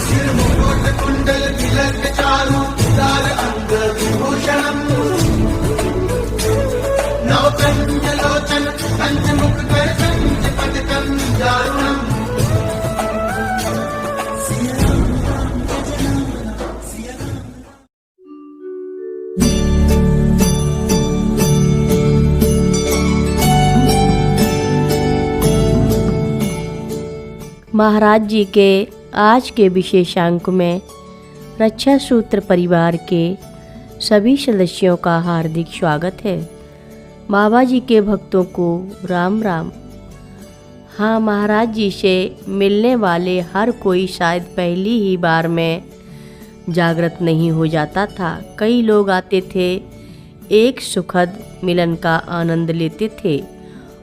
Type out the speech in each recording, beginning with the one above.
सिर मुकुट कुंडल तिलक चारु उदार अंग विभूषणम् नवकंचलोचन पंचमुख कर पंचपदकं दारुणम्। महाराज जी के आज के विशेषांक में रक्षा सूत्र परिवार के सभी सदस्यों का हार्दिक स्वागत है। बाबा जी के भक्तों को राम राम। हाँ, महाराज जी से मिलने वाले हर कोई शायद पहली ही बार में जागृत नहीं हो जाता था। कई लोग आते थे, एक सुखद मिलन का आनंद लेते थे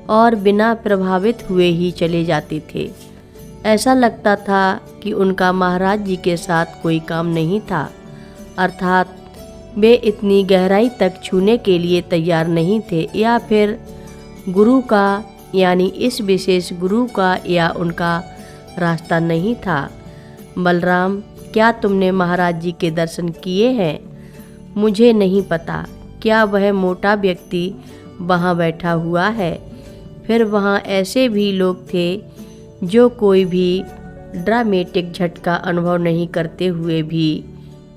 और बिना प्रभावित हुए ही चले जाते थे। ऐसा लगता था कि उनका महाराज जी के साथ कोई काम नहीं था, अर्थात वे इतनी गहराई तक छूने के लिए तैयार नहीं थे, या फिर गुरु का यानी इस विशेष गुरु का या उनका रास्ता नहीं था। बलराम, क्या तुमने महाराज जी के दर्शन किए हैं? मुझे नहीं पता। क्या वह मोटा व्यक्ति वहाँ बैठा हुआ है? फिर वहाँ ऐसे भी लोग थे जो कोई भी ड्रामेटिक झटका अनुभव नहीं करते हुए भी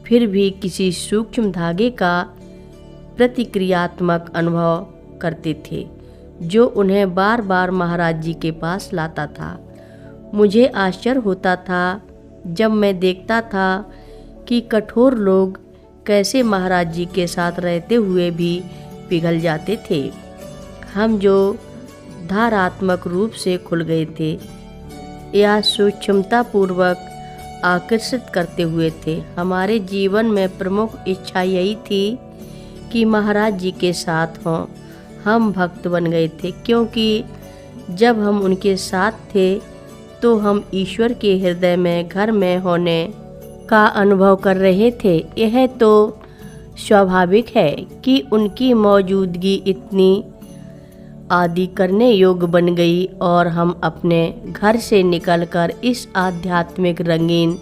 फिर भी किसी सूक्ष्म धागे का प्रतिक्रियात्मक अनुभव करते थे, जो उन्हें बार बार महाराज जी के पास लाता था। मुझे आश्चर्य होता था जब मैं देखता था कि कठोर लोग कैसे महाराज जी के साथ रहते हुए भी पिघल जाते थे। हम जो धारात्मक रूप से खुल गए थे या सूक्ष्मतापूर्वक आकर्षित करते हुए थे, हमारे जीवन में प्रमुख इच्छा यही थी कि महाराज जी के साथ हों। हम भक्त बन गए थे, क्योंकि जब हम उनके साथ थे तो हम ईश्वर के हृदय में घर में होने का अनुभव कर रहे थे। यह तो स्वाभाविक है कि उनकी मौजूदगी इतनी आदि करने योग्य बन गई और हम अपने घर से निकलकर इस आध्यात्मिक रंगीन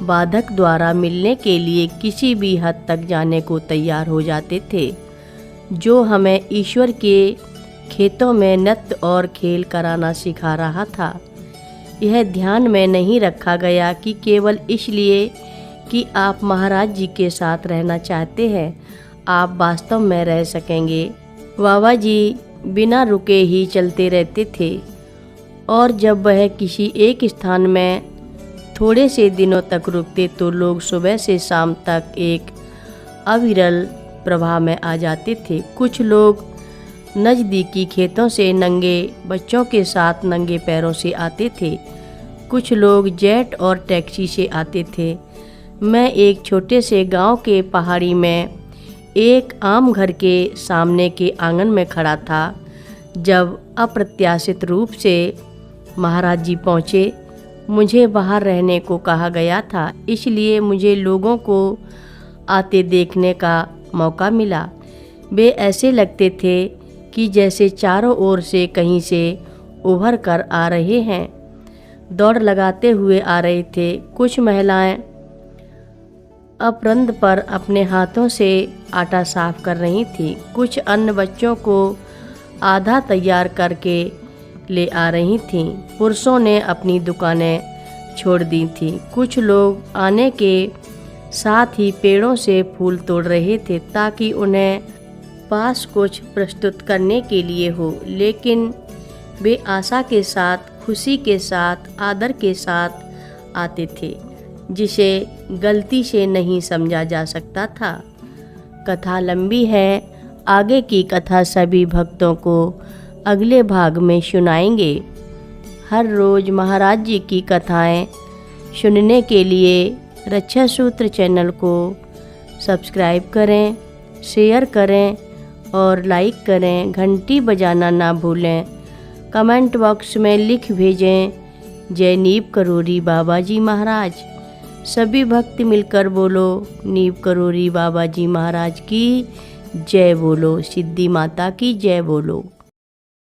बाधक द्वारा मिलने के लिए किसी भी हद तक जाने को तैयार हो जाते थे, जो हमें ईश्वर के खेतों में नृत्य और खेल कराना सिखा रहा था। यह ध्यान में नहीं रखा गया कि केवल इसलिए कि आप महाराज जी के साथ रहना चाहते हैं, आप वास्तव में रह सकेंगे। बाबा जी बिना रुके ही चलते रहते थे, और जब वह किसी एक स्थान में थोड़े से दिनों तक रुकते तो लोग सुबह से शाम तक एक अविरल प्रवाह में आ जाते थे। कुछ लोग नज़दीकी खेतों से नंगे बच्चों के साथ नंगे पैरों से आते थे, कुछ लोग जेट और टैक्सी से आते थे। मैं एक छोटे से गांव के पहाड़ी में एक आम घर के सामने के आंगन में खड़ा था जब अप्रत्याशित रूप से महाराज जी पहुँचे। मुझे बाहर रहने को कहा गया था, इसलिए मुझे लोगों को आते देखने का मौका मिला। वे ऐसे लगते थे कि जैसे चारों ओर से कहीं से उभर कर आ रहे हैं, दौड़ लगाते हुए आ रहे थे। कुछ महिलाएं अपरंद पर अपने हाथों से आटा साफ कर रही थीं, कुछ अन्य बच्चों को आधा तैयार करके ले आ रही थीं। पुरुषों ने अपनी दुकानें छोड़ दी थीं। कुछ लोग आने के साथ ही पेड़ों से फूल तोड़ रहे थे ताकि उन्हें पास कुछ प्रस्तुत करने के लिए हो, लेकिन वे आशा के साथ, खुशी के साथ, आदर के साथ आते थे, जिसे गलती से नहीं समझा जा सकता था। कथा लंबी है, आगे की कथा सभी भक्तों को अगले भाग में सुनाएंगे। हर रोज़ महाराज जी की कथाएं सुनने के लिए रक्षा सूत्र चैनल को सब्सक्राइब करें, शेयर करें और लाइक करें। घंटी बजाना ना भूलें। कमेंट बॉक्स में लिख भेजें, जय नीव करोरी बाबा जी महाराज। सभी भक्त मिलकर बोलो, नीव करोरी बाबा जी महाराज की जय बोलो, सिद्धि माता की जय बोलो।